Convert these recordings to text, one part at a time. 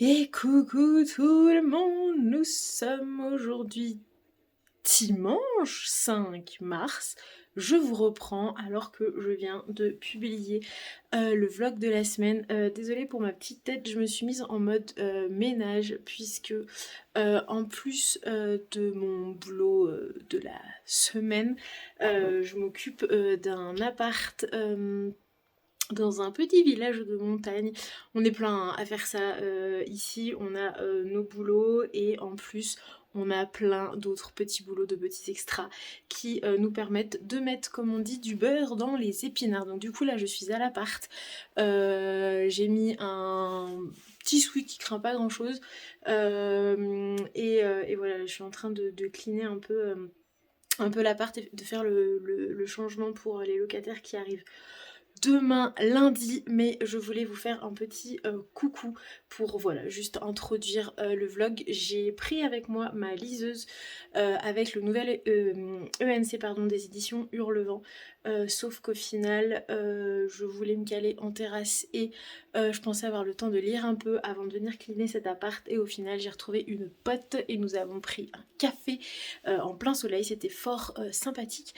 Et coucou tout le monde, nous sommes aujourd'hui dimanche 5 mars. Je vous reprends alors que je viens de publier le vlog de la semaine. Désolée pour ma petite tête, je me suis mise en mode ménage puisque en plus de mon boulot de la semaine, je m'occupe d'un appart dans un petit village de montagne. On est plein à faire ça ici, on a nos boulots et en plus on a plein d'autres petits boulots, de petits extras qui nous permettent de mettre, comme on dit, du beurre dans les épinards. Donc du coup là je suis à l'appart, j'ai mis un petit sweat qui craint pas grand chose et voilà, je suis en train de cleaner un peu l'appart et de faire le changement pour les locataires qui arrivent demain lundi, mais je voulais vous faire un petit coucou pour voilà juste introduire le vlog. J'ai pris avec moi ma liseuse avec le nouvel ENC pardon, des éditions Hurlevent, sauf qu'au final je voulais me caler en terrasse et je pensais avoir le temps de lire un peu avant de venir cleaner cet appart, et au final j'ai retrouvé une pote et nous avons pris un café en plein soleil, c'était fort sympathique.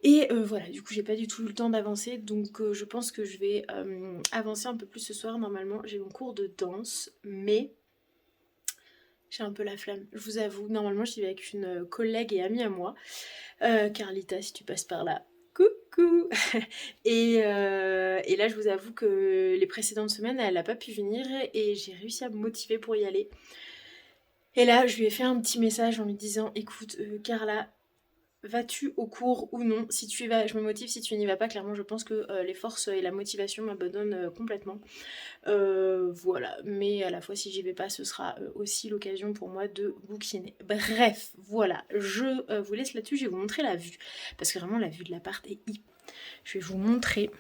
Et voilà, du coup j'ai pas du tout eu le temps d'avancer, donc je pense que je vais avancer un peu plus ce soir. Normalement j'ai mon cours de danse, mais j'ai un peu la flemme, je vous avoue. Normalement j'y vais avec une collègue et amie à moi, Carlita, si tu passes par là, coucou. Et là je vous avoue que les précédentes semaines elle a pas pu venir et j'ai réussi à me motiver pour y aller. Et là je lui ai fait un petit message en lui disant écoute Carla, vas-tu au cours ou non? Si tu y vas, je me motive. Si tu n'y vas pas, clairement je pense que les forces et la motivation m'abandonnent complètement. Voilà, mais à la fois si j'y vais pas, ce sera aussi l'occasion pour moi de bouquiner. Bref, voilà, je vous laisse là-dessus. Je vais vous montrer la vue, parce que vraiment la vue de l'appart est hyper. Je vais vous montrer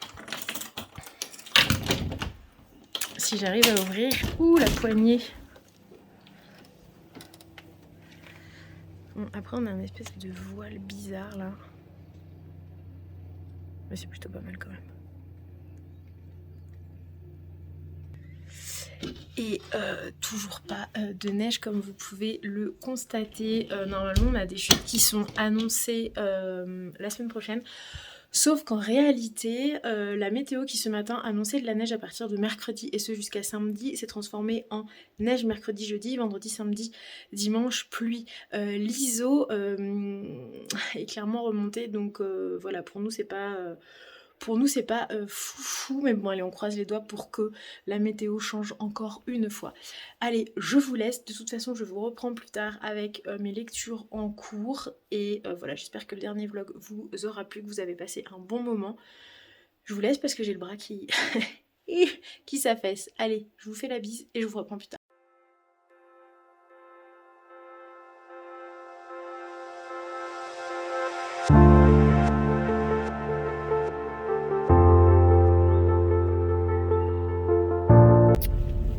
si j'arrive à ouvrir. Ouh, la poignée. Bon, après on a une espèce de voile bizarre là, mais c'est plutôt pas mal quand même. Et toujours pas de neige comme vous pouvez le constater. Normalement on a des chutes qui sont annoncées la semaine prochaine. Sauf qu'en réalité, la météo qui ce matin annonçait de la neige à partir de mercredi et ce jusqu'à samedi s'est transformée en neige mercredi, jeudi, vendredi, samedi, dimanche, pluie. L'ISO est clairement remonté, donc voilà, pour nous c'est pas... foufou, mais bon allez, on croise les doigts pour que la météo change encore une fois. Allez, je vous laisse, de toute façon je vous reprends plus tard avec mes lectures en cours, et voilà, j'espère que le dernier vlog vous aura plu, que vous avez passé un bon moment. Je vous laisse parce que j'ai le bras qui, qui s'affaisse. Allez, je vous fais la bise et je vous reprends plus tard.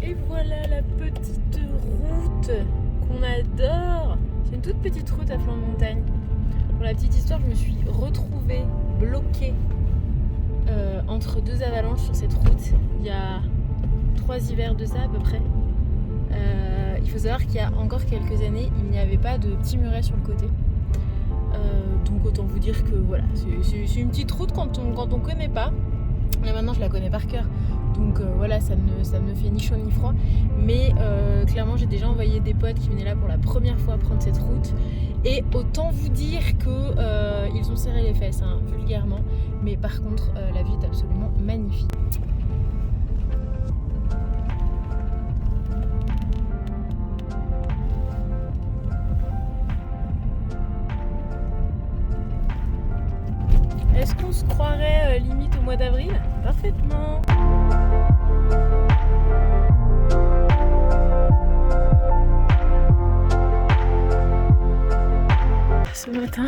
Et voilà la petite route qu'on adore. C'est une toute petite route à flanc de montagne. Pour la petite histoire, je me suis retrouvée bloquée entre deux avalanches sur cette route il y a 3 hivers de ça à peu près. Il faut savoir qu'il y a encore quelques années, il n'y avait pas de petits murets sur le côté. Donc autant vous dire que voilà, c'est une petite route quand on connaît pas. Là maintenant je la connais par cœur, donc voilà, ça ne me fait ni chaud ni froid. Mais clairement j'ai déjà envoyé des potes qui venaient là pour la première fois prendre cette route. Et autant vous dire que ils ont serré les fesses, hein, vulgairement. Mais par contre la vue est absolument magnifique. Est-ce qu'on se croirait limite au mois d'avril? Parfaitement. Ce matin,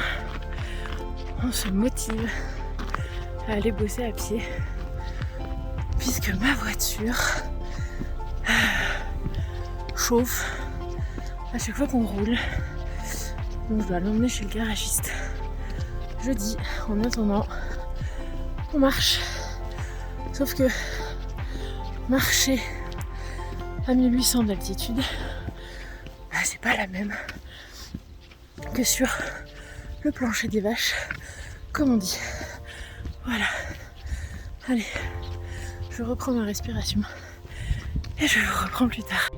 on se motive à aller bosser à pied, puisque ma voiture chauffe à chaque fois qu'on roule. Donc je dois l'emmener chez le garagiste jeudi. En attendant, on marche. Sauf que marcher à 1800 d'altitude, c'est pas la même que sur le plancher des vaches, comme on dit. Voilà. Allez, je reprends ma respiration et je vous reprends plus tard.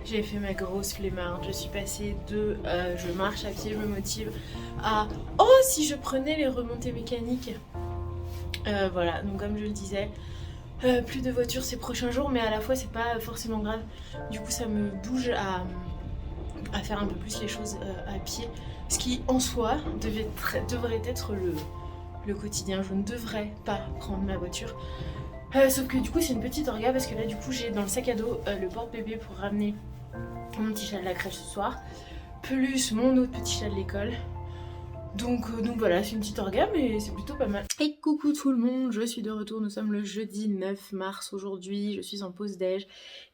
J'ai fait ma grosse flemmarde, je suis passée de je marche à pied, je me motive à oh si je prenais les remontées mécaniques. Voilà, donc comme je le disais, plus de voitures ces prochains jours, mais à la fois c'est pas forcément grave. Du coup ça me bouge à faire un peu plus les choses à pied, ce qui en soi devrait être le quotidien. Je ne devrais pas prendre ma voiture. Sauf que du coup c'est une petite orga parce que là du coup j'ai dans le sac à dos le porte-bébé pour ramener mon petit chat de la crèche ce soir, plus mon autre petit chat de l'école. Donc voilà, c'est une petite orga mais c'est plutôt pas mal. Et coucou tout le monde, je suis de retour, nous sommes le jeudi 9 mars aujourd'hui, je suis en pause déj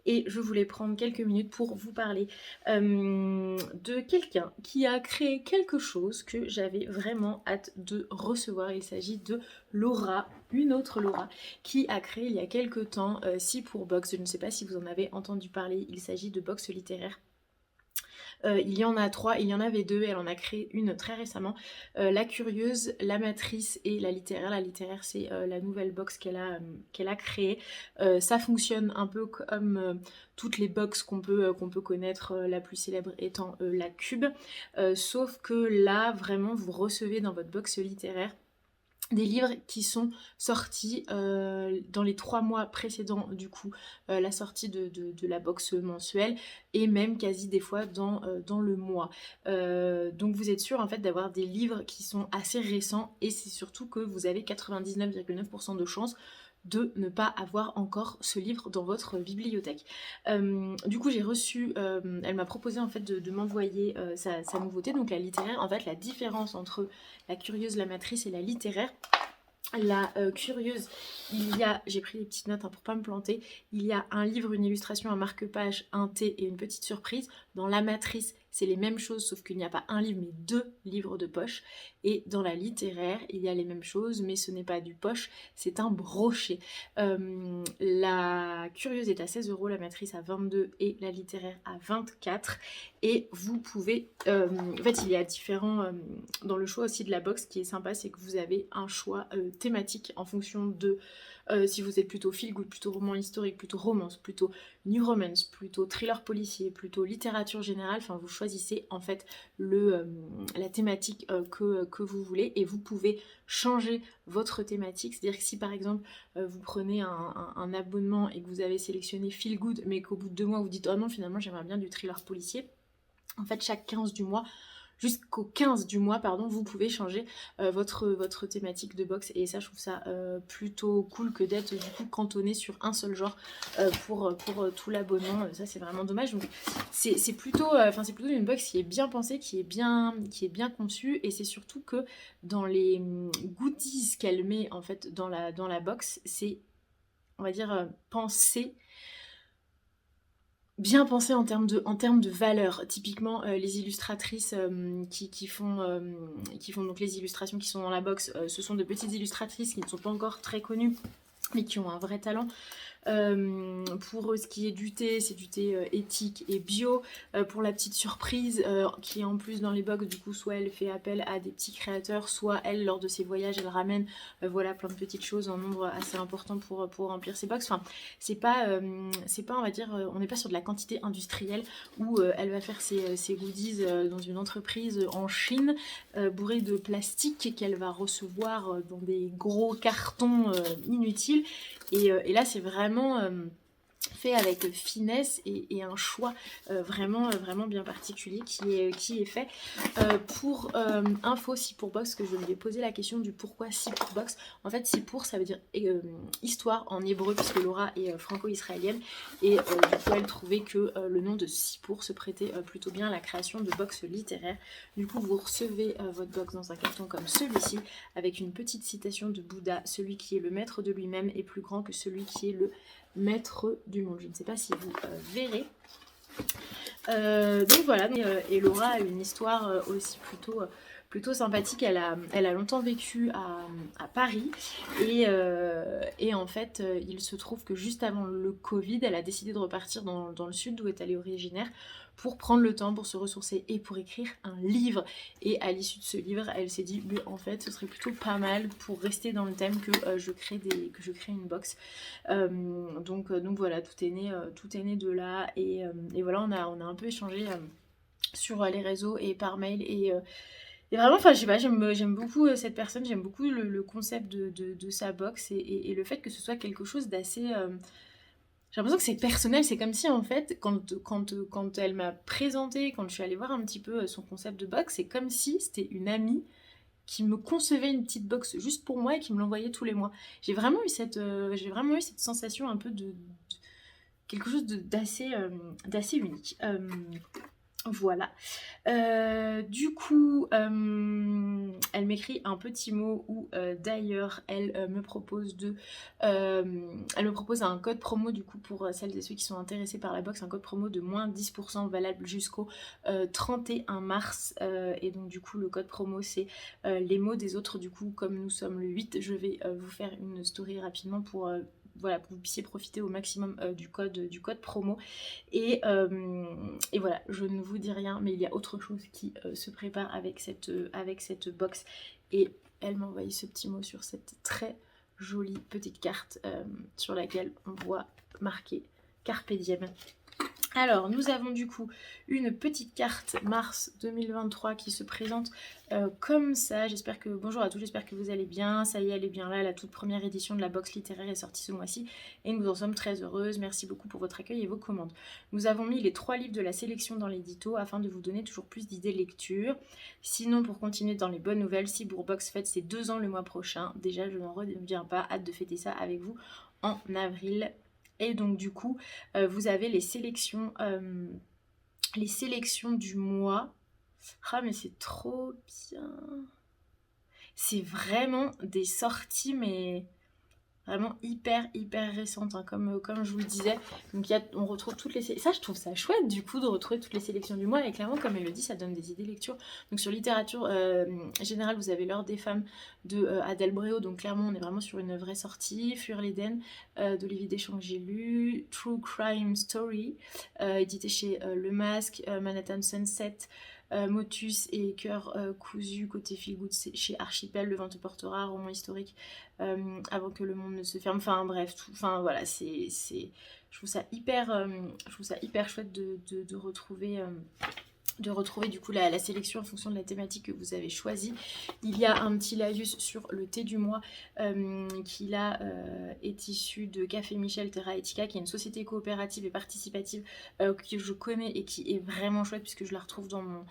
et je voulais prendre quelques minutes pour vous parler de quelqu'un qui a créé quelque chose que j'avais vraiment hâte de recevoir. Il s'agit de Laura, une autre Laura, qui a créé il y a quelques temps Si pour Box. Je ne sais pas si vous en avez entendu parler, il s'agit de box littéraire. Il y en a 3, il y en avait 2, elle en a créé une très récemment. La curieuse, la matrice et la littéraire. La littéraire c'est la nouvelle box qu'elle a créée. Ça fonctionne un peu comme toutes les box qu'on peut connaître, la plus célèbre étant la Cube. Sauf que là vraiment vous recevez dans votre box littéraire des livres qui sont sortis dans les 3 mois précédents du coup la sortie de la box mensuelle et même quasi des fois dans le mois. Donc vous êtes sûr en fait d'avoir des livres qui sont assez récents et c'est surtout que vous avez 99,9% de chances de ne pas avoir encore ce livre dans votre bibliothèque. Du coup j'ai reçu, elle m'a proposé en fait de m'envoyer sa nouveauté, donc la littéraire. En fait la différence entre la curieuse, la matrice et la littéraire. La curieuse, j'ai pris des petites notes pour pas me planter, il y a un livre, une illustration, un marque-page, un thé et une petite surprise. Dans la matrice, c'est les mêmes choses, sauf qu'il n'y a pas un livre, mais 2 livres de poche. Et dans la littéraire, il y a les mêmes choses, mais ce n'est pas du poche, c'est un brochet. La curieuse est à 16€, la matrice à 22 et la littéraire à 24. Et vous pouvez... en fait, il y a différents... dans le choix aussi de la box, ce qui est sympa, c'est que vous avez un choix thématique en fonction de... si vous êtes plutôt feel good, plutôt roman historique, plutôt romance, plutôt new romance, plutôt thriller policier, plutôt littérature générale, enfin vous choisissez en fait la thématique que vous voulez et vous pouvez changer votre thématique. C'est-à-dire que si par exemple vous prenez un abonnement et que vous avez sélectionné feel good mais qu'au bout de 2 mois vous dites oh non finalement j'aimerais bien du thriller policier, en fait chaque 15 du mois jusqu'au 15 du mois, pardon, vous pouvez changer votre thématique de box et ça je trouve ça plutôt cool que d'être du coup cantonné sur un seul genre pour tout l'abonnement. Ça c'est vraiment dommage. Donc c'est plutôt une box qui est bien pensée, qui est bien conçue et c'est surtout que dans les goodies qu'elle met en fait dans la box, c'est on va dire bien pensé en termes de valeur. Typiquement les illustratrices qui font donc les illustrations qui sont dans la box, ce sont de petites illustratrices qui ne sont pas encore très connues mais qui ont un vrai talent. Pour ce qui est du thé, c'est du thé éthique et bio. Pour la petite surprise qui est en plus dans les box, du coup soit elle fait appel à des petits créateurs, soit elle lors de ses voyages elle ramène voilà plein de petites choses en nombre assez important pour remplir ses box. Enfin c'est pas on va dire on n'est pas sur de la quantité industrielle où elle va faire ses goodies dans une entreprise en Chine bourrée de plastique qu'elle va recevoir dans des gros cartons inutiles. Et là c'est vraiment fait avec finesse et un choix vraiment bien particulier qui est fait. Pour info Si pour Box, que je lui ai posé la question du pourquoi Si pour Box. En fait Si pour ça veut dire histoire en hébreu puisque Laura est franco-israélienne et du coup elle trouvait que le nom de Si pour se prêtait plutôt bien à la création de box littéraires. Du coup vous recevez votre box dans un carton comme celui-ci avec une petite citation de Bouddha: celui qui est le maître de lui-même est plus grand que celui qui est le maître du monde. Je ne sais pas si vous verrez. Donc voilà, et Laura a une histoire aussi plutôt sympathique. Elle a longtemps vécu à Paris et en fait il se trouve que juste avant le Covid, elle a décidé de repartir dans le sud d'où est elle originaire pour prendre le temps, pour se ressourcer et pour écrire un livre. Et à l'issue de ce livre, elle s'est dit, mais en fait, ce serait plutôt pas mal pour rester dans le thème que je crée une box. Donc voilà, tout est né de là. Et voilà, on a un peu échangé sur les réseaux et par mail. Et vraiment, enfin, je sais pas, j'aime beaucoup cette personne, j'aime beaucoup le concept de sa box et le fait que ce soit quelque chose d'assez... j'ai l'impression que c'est personnel, c'est comme si en fait, quand elle m'a présenté, quand je suis allée voir un petit peu son concept de box, c'est comme si c'était une amie qui me concevait une petite box juste pour moi et qui me l'envoyait tous les mois. J'ai vraiment eu cette sensation un peu de quelque chose d'assez unique. Voilà. Du coup, elle m'écrit un petit mot où d'ailleurs elle me propose un code promo du coup pour celles et ceux qui sont intéressés par la box, un code promo de moins 10% valable jusqu'au 31 mars. Et donc du coup le code promo c'est les mots des autres. Du coup comme nous sommes le 8, je vais vous faire une story rapidement pour voilà, pour que vous puissiez profiter au maximum du code promo. Et voilà, je ne vous dis rien, mais il y a autre chose qui se prépare avec cette box. Et elle m'a envoyé ce petit mot sur cette très jolie petite carte sur laquelle on voit marqué Carpe Diem. Alors, nous avons du coup une petite carte mars 2023 qui se présente comme ça. Bonjour à tous, j'espère que vous allez bien. Ça y est, elle est bien là. La toute première édition de la box littéraire est sortie ce mois-ci et nous en sommes très heureuses. Merci beaucoup pour votre accueil et vos commandes. Nous avons mis les 3 livres de la sélection dans l'édito afin de vous donner toujours plus d'idées de lecture. Sinon, pour continuer dans les bonnes nouvelles, Cibourg-Box fête ses 2 ans le mois prochain. Déjà, je n'en reviens pas. Hâte de fêter ça avec vous en avril. Et donc du coup, vous avez les sélections du mois. Ah mais c'est trop bien. C'est vraiment des sorties mais vraiment hyper récentes hein, comme je vous le disais. Donc on retrouve toutes les ça je trouve ça chouette du coup de retrouver toutes les sélections du mois et clairement comme elle le dit ça donne des idées de lecture. Donc sur littérature générale vous avez L'Heure des femmes de Adèle Bréau, donc clairement on est vraiment sur une vraie sortie. Fleur l'Éden d'Olivier Deschamps que j'ai lu. True Crime Story édité chez Le Masque. Manhattan Sunset, Motus et Cœur cousu côté feel good chez Archipel. Le vent te portera, roman historique avant que le monde ne se ferme. Enfin bref, voilà, je trouve ça hyper chouette de retrouver du coup la sélection en fonction de la thématique que vous avez choisie. Il y a un petit laïus sur le thé du mois qui là est issu de Café Michel Terra Etica, qui est une société coopérative et participative que je connais et qui est vraiment chouette puisque je la retrouve dans mon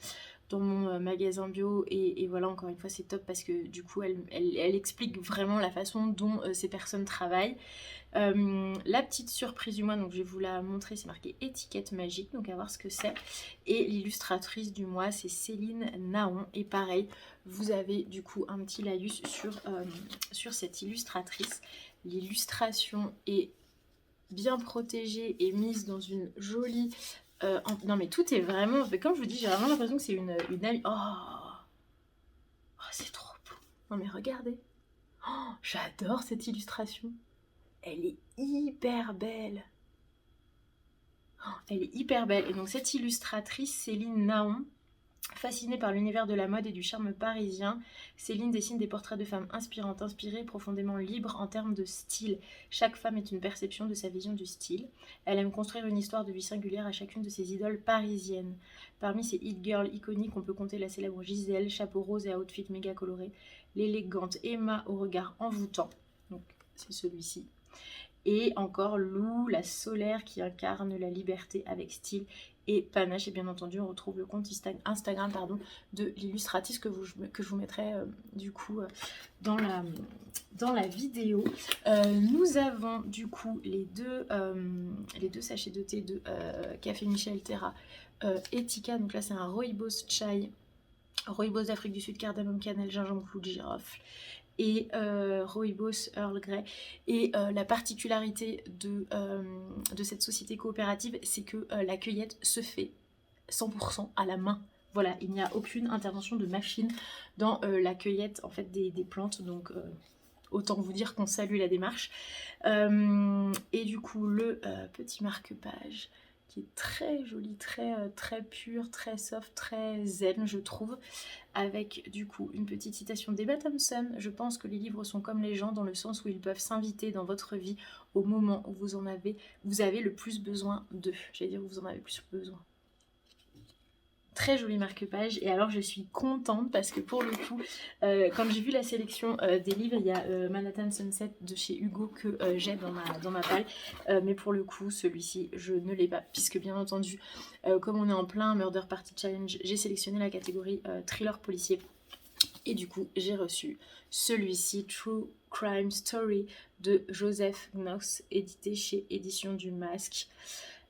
magasin bio et voilà, encore une fois c'est top parce que du coup elle explique vraiment la façon dont ces personnes travaillent. La petite surprise du mois, donc je vais vous la montrer, c'est marqué étiquette magique, donc à voir ce que c'est. Et l'illustratrice du mois c'est Céline Naon et pareil vous avez du coup un petit laïus sur cette illustratrice. L'illustration est bien protégée et mise dans une jolie non mais tout est vraiment, comme je vous dis, j'ai vraiment l'impression que c'est une amie. Oh, c'est trop beau. Non mais regardez. Oh, j'adore cette illustration. Elle est hyper belle. Oh, elle est hyper belle. Et donc cette illustratrice, Céline Naon, fascinée par l'univers de la mode et du charme parisien, Céline dessine des portraits de femmes inspirantes, inspirées, profondément libres en termes de style. Chaque femme est une perception de sa vision du style. Elle aime construire une histoire de vie singulière à chacune de ses idoles parisiennes. Parmi ces hit girls iconiques, on peut compter la célèbre Gisèle, chapeau rose et outfit méga coloré, l'élégante Emma au regard envoûtant, donc c'est celui-ci, et encore Lou, la solaire qui incarne la liberté avec style et panache. Et bien entendu on retrouve le compte Instagram de l'illustratrice que je vous mettrai du coup dans la vidéo. Nous avons du coup les deux sachets de thé de Café Michel Terra Etica. Donc là c'est un Rooibos Chai, Rooibos d'Afrique du Sud, cardamome, cannelle, gingembre, clou de girofle et Rooibos Earl Grey. Et la particularité de cette société coopérative, c'est que la cueillette se fait 100% à la main. voilà, il n'y a aucune intervention de machine dans la cueillette en fait des plantes, donc autant vous dire qu'on salue la démarche. Et du coup le petit marque-page qui est très joli, très pur, très soft, très zen je trouve, avec du coup une petite citation d'Emma Thompson. Je pense que les livres sont comme les gens dans le sens où ils peuvent s'inviter dans votre vie au moment où vous avez le plus besoin d'eux. J'allais dire où vous en avez le plus besoin. Très joli marque-page, et alors je suis contente parce que pour le coup, quand j'ai vu la sélection des livres, il y a Manhattan Sunset de chez Hugo que j'ai dans ma palle, mais pour le coup celui-ci je ne l'ai pas, puisque bien entendu comme on est en plein Murder Party Challenge, j'ai sélectionné la catégorie thriller policier, et du coup j'ai reçu celui-ci, True Crime Story de Joseph Knox, édité chez Éditions du Masque.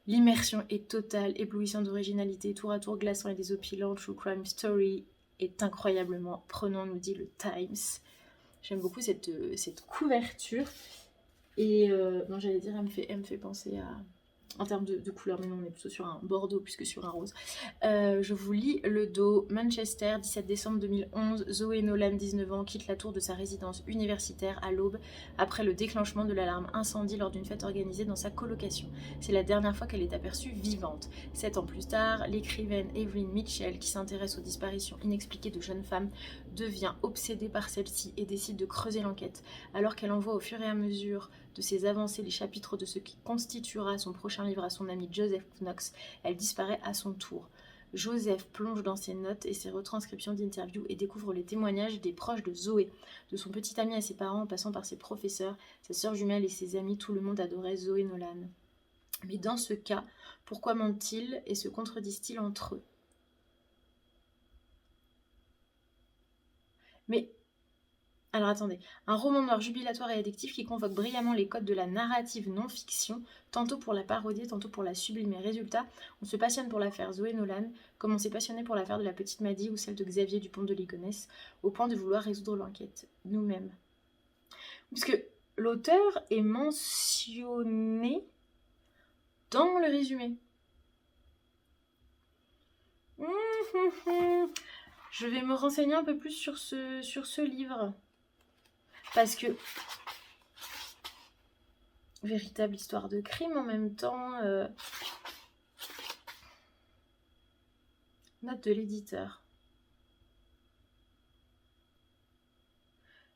L'immersion est totale, éblouissante d'originalité, tour à tour glaçant et désopilant. True Crime Story est incroyablement prenant, nous dit le Times. J'aime beaucoup cette couverture. Et non, j'allais dire, elle me fait penser à... En termes de couleur, mais non, on est plutôt sur un bordeaux puisque sur un rose. Je vous lis le dos. Manchester, 17 décembre 2011. Zoé Nolan, 19 ans, quitte la tour de sa résidence universitaire à l'aube après le déclenchement de l'alarme incendie lors d'une fête organisée dans sa colocation. C'est la dernière fois qu'elle est aperçue vivante. 7 ans plus tard, l'écrivaine Evelyn Mitchell, qui s'intéresse aux disparitions inexpliquées de jeunes femmes, devient obsédée par celle-ci et décide de creuser l'enquête. Alors qu'elle envoie au fur et à mesure de ses avancées les chapitres de ce qui constituera son prochain livre à son ami Joseph Knox, elle disparaît à son tour. Joseph plonge dans ses notes et ses retranscriptions d'interviews et découvre les témoignages des proches de Zoé, de son petit ami à ses parents en passant par ses professeurs, sa sœur jumelle et ses amis. Tout le monde adorait Zoé Nolan. Mais dans ce cas, pourquoi mentent-ils et se contredisent-ils entre eux? Mais alors attendez, un roman noir jubilatoire et addictif qui convoque brillamment les codes de la narrative non-fiction, tantôt pour la parodier, tantôt pour la sublimer. Résultat, on se passionne pour l'affaire Zoé Nolan, comme on s'est passionné pour l'affaire de la petite Maddy ou celle de Xavier Dupont de Ligonnès, au point de vouloir résoudre l'enquête, nous-mêmes. Puisque l'auteur est mentionné dans le résumé. Je vais me renseigner un peu plus sur ce livre. Parce que, véritable histoire de crime en même temps, note de l'éditeur.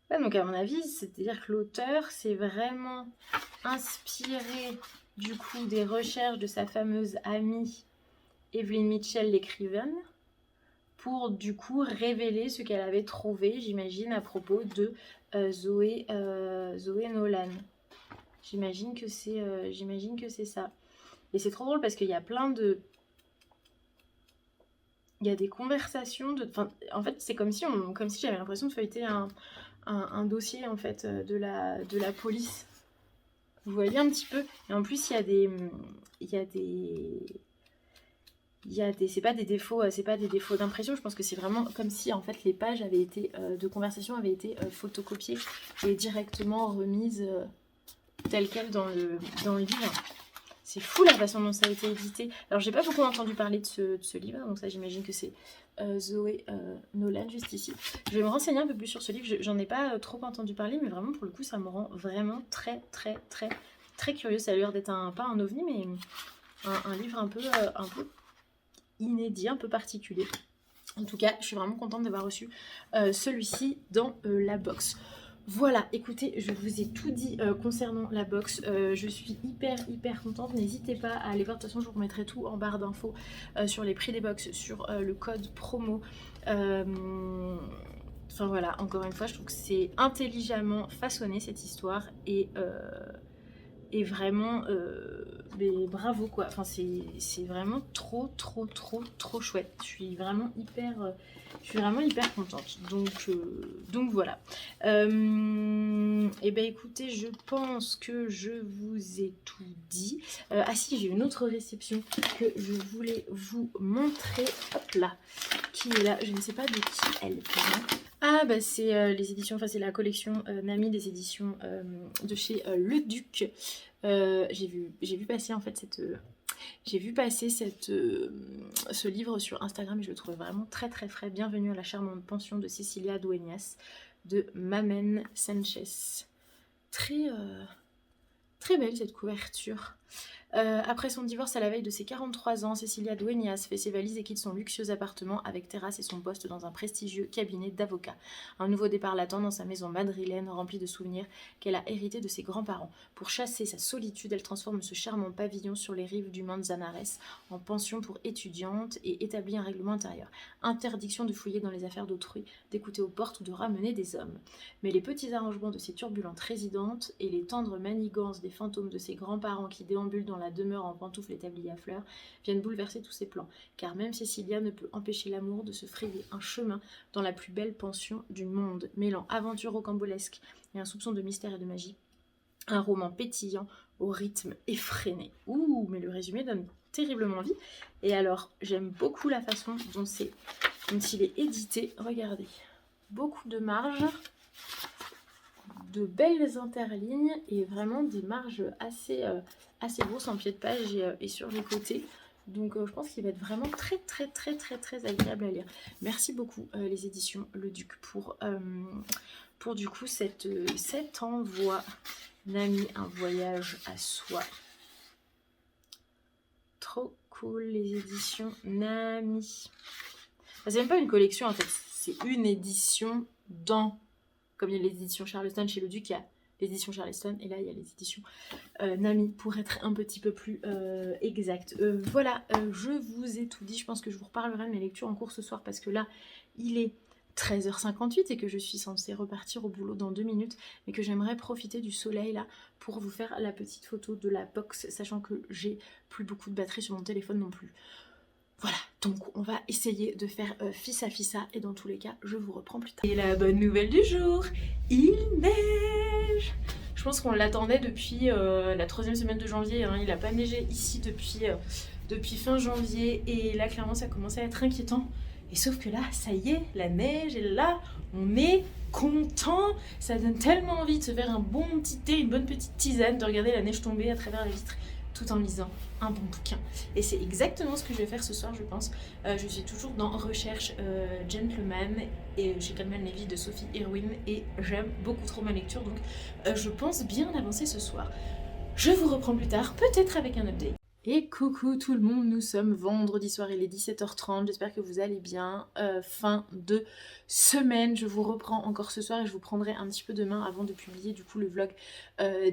Ouais, donc à mon avis, c'est-à-dire que l'auteur s'est vraiment inspiré du coup des recherches de sa fameuse amie Evelyn Mitchell, l'écrivaine, pour du coup révéler ce qu'elle avait trouvé, j'imagine, à propos de Zoé Nolan. J'imagine que c'est ça. Et c'est trop drôle parce qu'il y a plein de... Il y a des conversations de... Enfin, en fait, c'est comme si j'avais l'impression de feuilleter un dossier en fait de la police. Vous voyez un petit peu. Et en plus, il y a des c'est pas des défauts d'impression. Je pense que c'est vraiment comme si en fait les pages avaient été de conversation avaient été photocopiées et directement remises telles quelles dans le livre. C'est fou la façon dont ça a été édité. Alors j'ai pas beaucoup entendu parler de ce livre, donc ça j'imagine que c'est Zoé Nolan juste ici. Je vais me renseigner un peu plus sur ce livre, j'en ai pas trop entendu parler, mais vraiment pour le coup ça me rend vraiment très curieux. Ça a l'air d'être pas un ovni, mais un livre un peu inédit, un peu particulier. En tout cas, je suis vraiment contente d'avoir reçu celui-ci dans la box. Voilà, écoutez, je vous ai tout dit concernant la box. Je suis hyper contente. N'hésitez pas à aller voir. De toute façon, je vous remettrai tout en barre d'infos sur les prix des box, sur le code promo. Enfin voilà, encore une fois, je trouve que c'est intelligemment façonné cette histoire et vraiment mais bravo quoi. Enfin c'est vraiment trop chouette. Je suis vraiment hyper contente, donc voilà. Et ben écoutez, je pense que je vous ai tout dit. Ah si, j'ai une autre réception que je voulais vous montrer, hop là, qui est là, je ne sais pas de qui elle vient. Ah bah c'est les éditions, enfin c'est la collection Nami des éditions de chez Le Duc. J'ai vu passer en fait J'ai vu passer ce livre sur Instagram et je le trouvais vraiment très très frais. Bienvenue à la charmante pension de Cecilia Dueñas de Mamen Sanchez. Très, très belle cette couverture. Après son divorce à la veille de ses 43 ans, Cecilia Dueñas fait ses valises et quitte son luxueux appartement avec terrasse et son poste dans un prestigieux cabinet d'avocat. Un nouveau départ l'attend dans sa maison madrilène remplie de souvenirs qu'elle a hérité de ses grands-parents. Pour chasser sa solitude, elle transforme ce charmant pavillon sur les rives du Manzanares en pension pour étudiantes et établit un règlement intérieur. Interdiction de fouiller dans les affaires d'autrui, d'écouter aux portes ou de ramener des hommes. Mais les petits arrangements de ses turbulentes résidentes et les tendres manigances des fantômes de ses grands-parents qui déambulent dans la demeure en pantoufles établie à fleurs viennent bouleverser tous ses plans, car même Cecilia ne peut empêcher l'amour de se frayer un chemin dans la plus belle pension du monde, mêlant aventure rocambolesque et un soupçon de mystère et de magie. Un roman pétillant au rythme effréné. Ouh, mais le résumé donne terriblement envie. Et alors, j'aime beaucoup la façon dont il est édité. Regardez, beaucoup de marge, de belles interlignes et vraiment des marges assez grosses en pied de page et sur les côtés. Donc je pense qu'il va être vraiment très très très très très agréable à lire. Merci beaucoup les éditions Le Duc pour du coup cet envoi. Nami, un voyage à soi. Trop cool les éditions Nami. Enfin, c'est même pas une collection en fait, c'est une édition dans... Comme il y a les éditions Charleston chez Le Duc, il y a les éditions Charleston et là il y a les éditions Nami pour être un petit peu plus exact. Voilà, je vous ai tout dit. Je pense que je vous reparlerai de mes lectures en cours ce soir parce que là il est 13h58 et que je suis censée repartir au boulot dans 2 minutes, mais que j'aimerais profiter du soleil là pour vous faire la petite photo de la box, sachant que j'ai plus beaucoup de batterie sur mon téléphone non plus. Voilà, donc on va essayer de faire fils à et dans tous les cas, je vous reprends plus tard. Et la bonne nouvelle du jour, il neige. Je pense qu'on l'attendait depuis la 3e semaine de janvier, hein. Il n'a pas neigé ici depuis fin janvier et là clairement ça commence à être inquiétant. Et sauf que là, ça y est, la neige est là, on est content. Ça donne tellement envie de se faire un bon petit thé, une bonne petite tisane, de regarder la neige tomber à travers la vitre, tout en lisant un bon bouquin. Et c'est exactement ce que je vais faire ce soir, je pense. Je suis toujours dans Recherche Gentleman et chez Calman Levy de Sophie Irwin et j'aime beaucoup trop ma lecture, donc je pense bien avancer ce soir. Je vous reprends plus tard, peut-être avec un update. Et coucou tout le monde, nous sommes vendredi soir, il est 17h30, j'espère que vous allez bien. Fin de semaine, je vous reprends encore ce soir et je vous prendrai un petit peu demain avant de publier du coup le vlog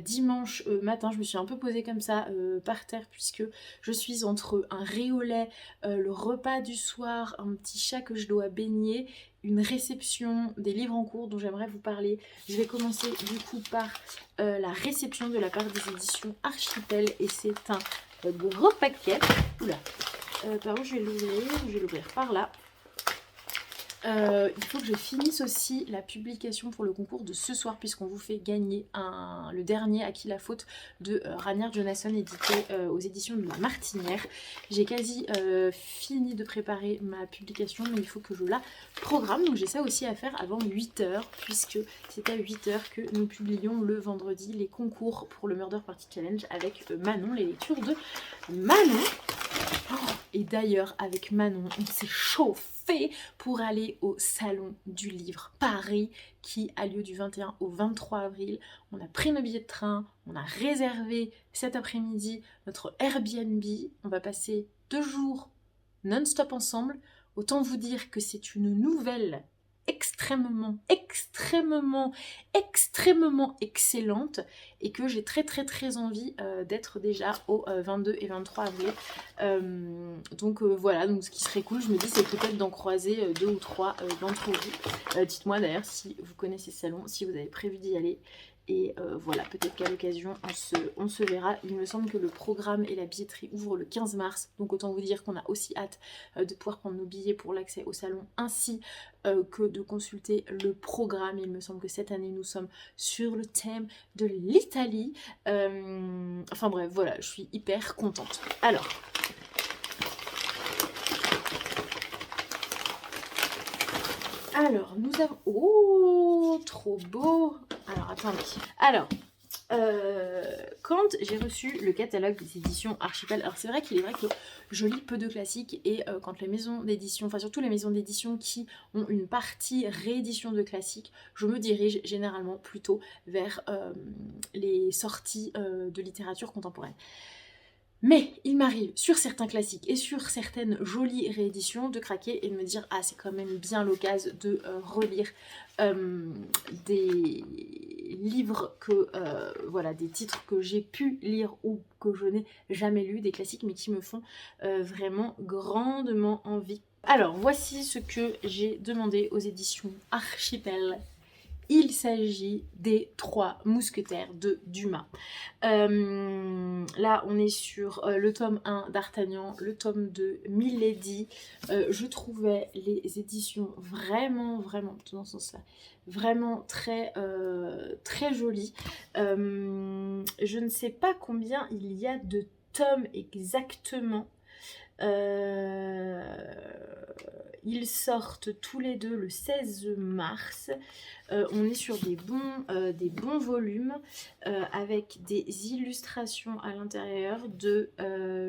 dimanche matin. Je me suis un peu posée comme ça par terre puisque je suis entre un riz au lait, le repas du soir, un petit chat que je dois baigner, une réception, des livres en cours dont j'aimerais vous parler. Je vais commencer du coup par la réception de la part des éditions Archipel et c'est un gros paquet. Oula, par où je vais l'ouvrir? Je vais l'ouvrir par là. Il faut que je finisse aussi la publication pour le concours de ce soir puisqu'on vous fait gagner le dernier À qui la faute de Ranière Jonasson édité aux éditions de la Martinière. J'ai quasi fini de préparer ma publication mais il faut que je la programme, donc j'ai ça aussi à faire avant 8h puisque c'est à 8h que nous publions le vendredi les concours pour le Murder Party Challenge avec Manon, les lectures de Manon. Et d'ailleurs avec Manon on s'est chauffé pour aller au Salon du Livre Paris qui a lieu du 21 au 23 avril. On a pris nos billets de train, on a réservé cet après-midi notre Airbnb. On va passer 2 jours non-stop ensemble. Autant vous dire que c'est une nouvelle extrêmement excellente et que j'ai très envie d'être déjà au 22 et 23 avril. Donc voilà, donc ce qui serait cool, je me dis, c'est peut-être d'en croiser 2 ou 3 d'entre vous. Dites-moi d'ailleurs si vous connaissez ce salon, si vous avez prévu d'y aller. Et voilà, peut-être qu'à l'occasion, on se verra. Il me semble que le programme et la billetterie ouvrent le 15 mars. Donc autant vous dire qu'on a aussi hâte de pouvoir prendre nos billets pour l'accès au salon ainsi que de consulter le programme. Il me semble que cette année, nous sommes sur le thème de l'Italie. Enfin bref, voilà, je suis hyper contente. Alors, nous avons... Oh, trop beau! Alors, attendez. Alors, quand j'ai reçu le catalogue des éditions Archipel, alors c'est vrai qu'il est vrai que je lis peu de classiques et quand les maisons d'édition, enfin surtout les maisons d'édition qui ont une partie réédition de classiques, je me dirige généralement plutôt vers les sorties de littérature contemporaine. Mais il m'arrive sur certains classiques et sur certaines jolies rééditions de craquer et de me dire ah c'est quand même bien l'occasion de relire des livres que voilà, des titres que j'ai pu lire ou que je n'ai jamais lus, des classiques mais qui me font vraiment grandement envie. Alors voici ce que j'ai demandé aux éditions Archipel. Il s'agit des 3 mousquetaires de Dumas. Là, on est sur le tome 1 d'Artagnan, le tome 2 Milady. Je trouvais les éditions vraiment, dans ce sens-là, vraiment très, très jolies. Je ne sais pas combien il y a de tomes exactement. Ils sortent tous les deux le 16 mars. On est sur des bons volumes avec des illustrations à l'intérieur de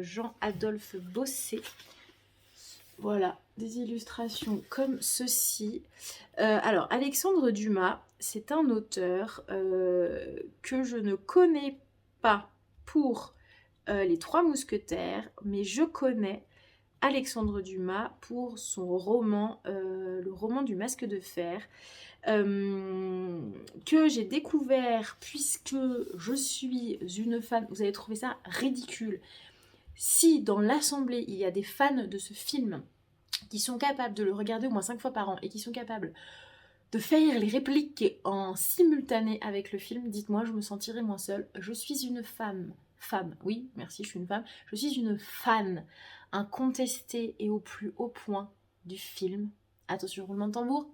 Jean-Adolphe Bossé. Voilà, des illustrations comme ceci. Alors, Alexandre Dumas, c'est un auteur que je ne connais pas pour les 3 mousquetaires, mais je connais Alexandre Dumas pour son roman, le roman du Masque de Fer, que j'ai découvert puisque je suis une fan. Vous allez trouver ça ridicule. Si dans l'assemblée il y a des fans de ce film qui sont capables de le regarder au moins 5 fois par an et qui sont capables de faire les répliques en simultané avec le film, dites-moi, je me sentirai moins seule. Je suis une femme, oui, merci, je suis une femme. Je suis une fan incontestée et au plus haut point du film. Attention, roulement de tambour.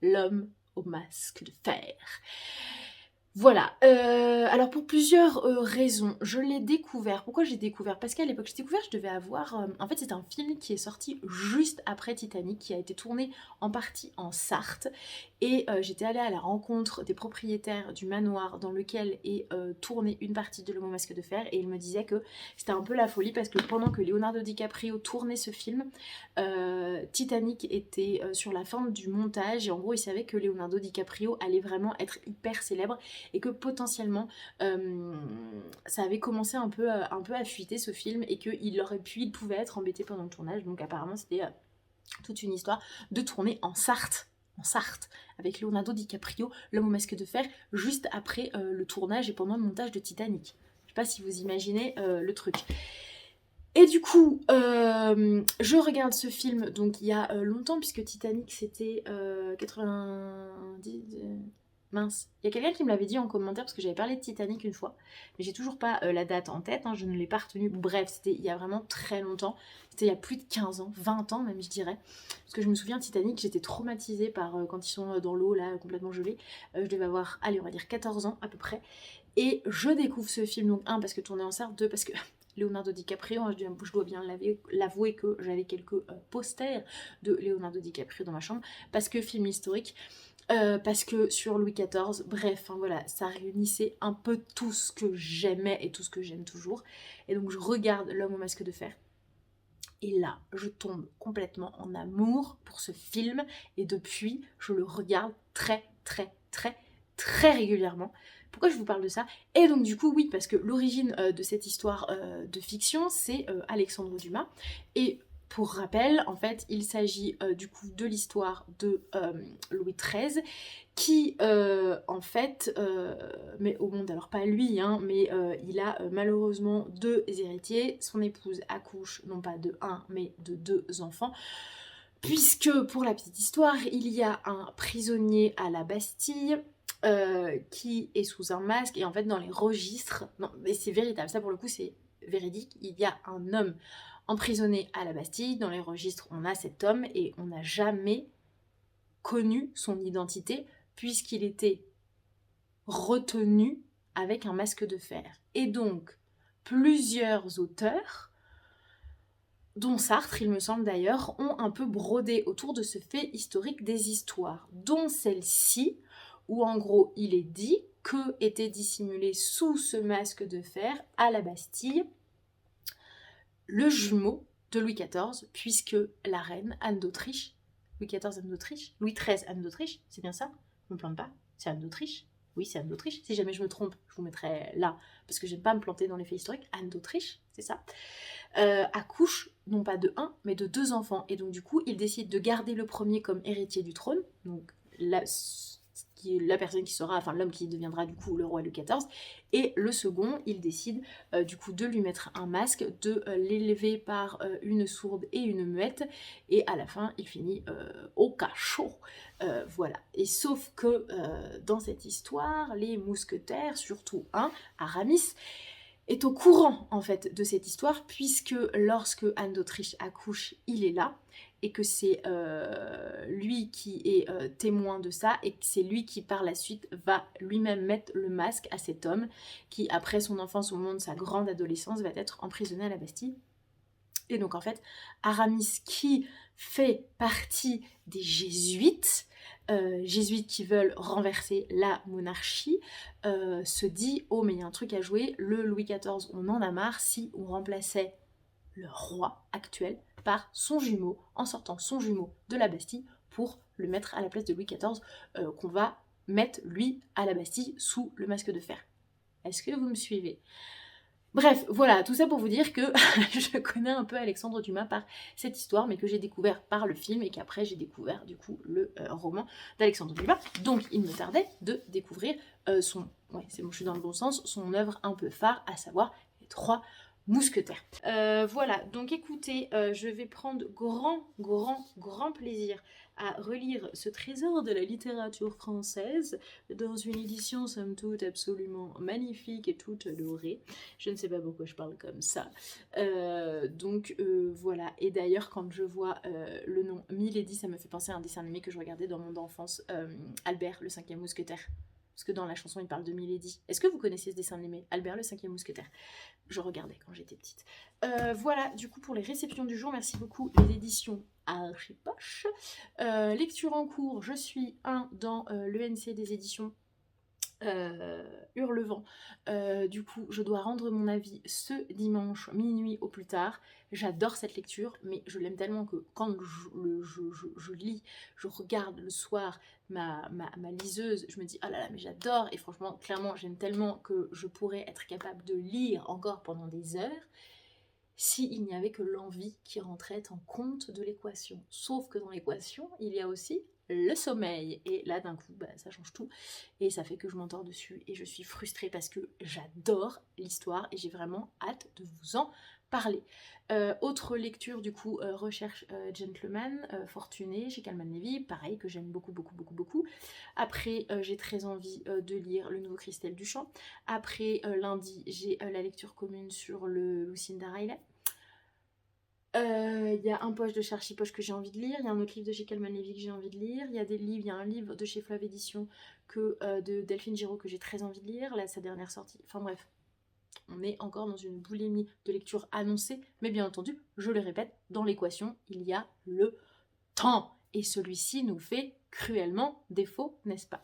L'homme au masque de fer. Voilà, alors pour plusieurs raisons, je l'ai découvert. Pourquoi j'ai découvert? Parce qu'à l'époque j'ai découvert, je devais avoir... en fait c'est un film qui est sorti juste après Titanic, qui a été tourné en partie en Sarthe. Et j'étais allée à la rencontre des propriétaires du manoir dans lequel est tournée une partie de L'Homme au masque de fer. Et ils me disaient que c'était un peu la folie parce que pendant que Leonardo DiCaprio tournait ce film, Titanic était sur la fin du montage. Et en gros ils savaient que Leonardo DiCaprio allait vraiment être hyper célèbre. Et que potentiellement ça avait commencé un peu à fuiter ce film et qu'il pouvait être embêté pendant le tournage. Donc apparemment c'était toute une histoire de tourner en Sarthe, avec Leonardo DiCaprio, L'Homme au masque de fer, juste après le tournage et pendant le montage de Titanic. Je sais pas si vous imaginez le truc. Et du coup, je regarde ce film donc il y a longtemps, puisque Titanic c'était 90... Mince, il y a quelqu'un qui me l'avait dit en commentaire parce que j'avais parlé de Titanic une fois, mais j'ai toujours pas la date en tête, hein, je ne l'ai pas retenue. Bref, c'était il y a vraiment très longtemps, c'était il y a plus de 15 ans, 20 ans même je dirais, parce que je me souviens Titanic, j'étais traumatisée par quand ils sont dans l'eau là, complètement gelés. Je devais avoir, allez on va dire 14 ans à peu près, et je découvre ce film, donc 1 parce que tourné en Sarthe, 2 parce que Leonardo DiCaprio, hein, je dois bien l'avouer que j'avais quelques posters de Leonardo DiCaprio dans ma chambre, parce que film historique. Parce que sur Louis XIV, bref, hein, voilà, ça réunissait un peu tout ce que j'aimais et tout ce que j'aime toujours. Et donc je regarde L'Homme au masque de fer. Et là, je tombe complètement en amour pour ce film. Et depuis, je le regarde très régulièrement. Pourquoi je vous parle de ça? Et donc du coup, oui, parce que l'origine de cette histoire de fiction, c'est Alexandre Dumas. Et pour rappel, en fait, il s'agit du coup de l'histoire de Louis XIII qui, en fait, met au monde, alors pas lui, hein, mais il a malheureusement 2 héritiers. Son épouse accouche non pas de 1, mais de 2 enfants. Puisque, pour la petite histoire, il y a un prisonnier à la Bastille qui est sous un masque, et en fait dans les registres, non mais c'est véritable, ça pour le coup c'est véridique, il y a un homme emprisonné à la Bastille, dans les registres on a cet homme et on n'a jamais connu son identité puisqu'il était retenu avec un masque de fer. Et donc plusieurs auteurs, dont Sartre, il me semble d'ailleurs, ont un peu brodé autour de ce fait historique des histoires, dont celle-ci, où en gros il est dit que était dissimulé sous ce masque de fer à la Bastille le jumeau de Louis XIV, puisque la reine Anne d'Autriche, Louis XIV Anne d'Autriche, Louis XIII Anne d'Autriche, c'est bien ça? Je me plante pas? C'est Anne d'Autriche? Oui, c'est Anne d'Autriche. Si jamais je me trompe, je vous mettrai là, parce que j'aime pas me planter dans les faits historiques. Anne d'Autriche, c'est ça. Accouche, non pas de un, mais de 2 enfants. Et donc du coup, il décide de garder le premier comme héritier du trône, donc la personne qui sera, enfin l'homme qui deviendra du coup le roi Louis XIV, et le second, il décide du coup de lui mettre un masque, de l'élever par une sourde et une muette, et à la fin, il finit au cachot. Voilà. Et sauf que dans cette histoire, les mousquetaires, surtout un, Aramis, est au courant en fait de cette histoire, puisque lorsque Anne d'Autriche accouche, il est là, et que c'est lui qui est témoin de ça, et que c'est lui qui par la suite va lui-même mettre le masque à cet homme, qui après son enfance, au moment de sa grande adolescence, va être emprisonné à la Bastille. Et donc en fait, Aramis, qui fait partie des jésuites qui veulent renverser la monarchie, se dit « Oh mais il y a un truc à jouer, le Louis XIV, on en a marre si on remplaçait le roi actuel par son jumeau, en sortant son jumeau de la Bastille pour le mettre à la place de Louis XIV, qu'on va mettre lui à la Bastille sous le masque de fer. » Est-ce que vous me suivez ? Bref, voilà, tout ça pour vous dire que je connais un peu Alexandre Dumas par cette histoire, mais que j'ai découvert par le film, et qu'après j'ai découvert du coup le roman d'Alexandre Dumas. Donc il me tardait de découvrir son, ouais c'est bon, je suis dans le bon sens, son œuvre un peu phare, à savoir Les Trois Mousquetaires. Voilà, donc écoutez, je vais prendre grand plaisir à relire ce trésor de la littérature française dans une édition somme toute absolument magnifique et toute dorée. Je ne sais pas pourquoi je parle comme ça. Donc voilà, et d'ailleurs quand je vois le nom Milady, ça me fait penser à un dessin animé que je regardais dans mon enfance, Albert, le 5e mousquetaire. Parce que dans la chanson, il parle de Milady. Est-ce que vous connaissez ce dessin animé, Albert, le 5e mousquetaire? Je regardais quand j'étais petite. Voilà, du coup, pour les réceptions du jour, merci beaucoup les éditions Archipoche. Lecture en cours, je suis dans l'ENC des éditions Hurlevent. Du coup, je dois rendre mon avis ce dimanche minuit au plus tard. J'adore cette lecture, mais je l'aime tellement que quand je lis, je regarde le soir ma liseuse, je me dis oh là là, mais j'adore. Et franchement, clairement, j'aime tellement que je pourrais être capable de lire encore pendant des heures s'il n'y avait que l'envie qui rentrait en compte de l'équation. Sauf que dans l'équation, il y a aussi le sommeil. Et là, d'un coup, ça change tout. Et ça fait que je m'endors dessus. Et je suis frustrée parce que j'adore l'histoire et j'ai vraiment hâte de vous en parler. Autre lecture, du coup, Recherche Gentleman, Fortuné, chez Calman Levy, pareil, que j'aime beaucoup. Après, j'ai très envie de lire le nouveau Christelle Duchamp. Après, lundi, j'ai la lecture commune sur le Lucinda Riley. Il y a un poche de chez Archipoche que j'ai envie de lire, il y a un autre livre de chez Calman Levy que j'ai envie de lire, il y a des livres, il y a un livre de chez Fleuve Édition de Delphine Giraud que j'ai très envie de lire, là sa dernière sortie, enfin bref, on est encore dans une boulimie de lecture annoncée, mais bien entendu, je le répète, dans l'équation, il y a le temps, et celui-ci nous fait cruellement défaut, n'est-ce pas?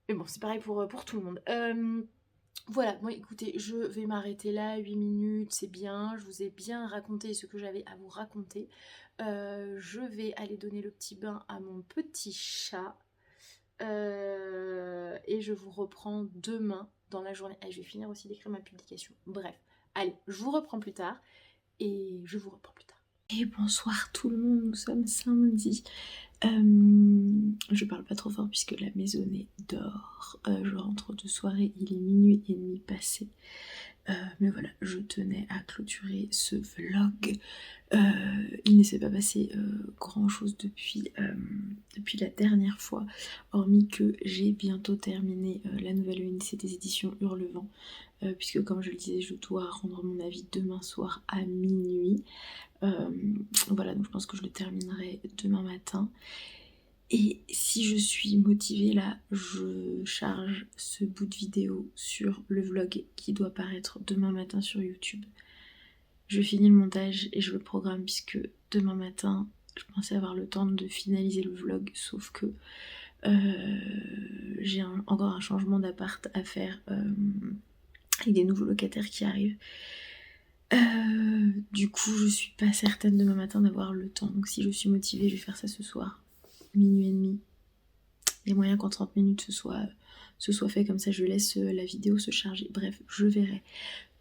Mais bon, c'est pareil pour tout le monde. Voilà, bon écoutez, je vais m'arrêter là, 8 minutes, c'est bien, je vous ai bien raconté ce que j'avais à vous raconter. Je vais aller donner le petit bain à mon petit chat. Et je vous reprends demain dans la journée. Je vais finir aussi d'écrire ma publication. Bref, allez, je vous reprends plus tard. Et bonsoir tout le monde, nous sommes samedi. Je parle pas trop fort puisque la maisonnée dort. Je rentre de soirée, il est minuit et demi passé. Mais voilà, je tenais à clôturer ce vlog. Il ne s'est pas passé grand chose depuis la dernière fois, hormis que j'ai bientôt terminé la nouvelle ENC des éditions Hurlevent, puisque comme je le disais, je dois rendre mon avis demain soir à minuit. Voilà, donc je pense que je le terminerai demain matin. Et si je suis motivée là, je charge ce bout de vidéo sur le vlog qui doit paraître demain matin sur YouTube. Je finis le montage et je le programme puisque demain matin, je pensais avoir le temps de finaliser le vlog, sauf que J'ai encore un changement d'appart à faire avec des nouveaux locataires qui arrivent. Du coup, je suis pas certaine demain matin d'avoir le temps. Donc si je suis motivée, je vais faire ça ce soir. Minuit et demi. Il y a moyen qu'en 30 minutes ce soit fait, comme ça je laisse la vidéo se charger. Bref, je verrai.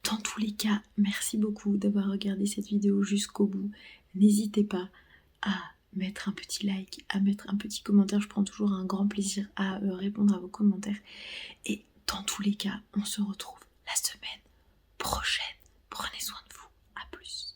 Dans tous les cas, merci beaucoup d'avoir regardé cette vidéo jusqu'au bout. N'hésitez pas à mettre un petit like, à mettre un petit commentaire. Je prends toujours un grand plaisir à répondre à vos commentaires. Et dans tous les cas, on se retrouve la semaine prochaine.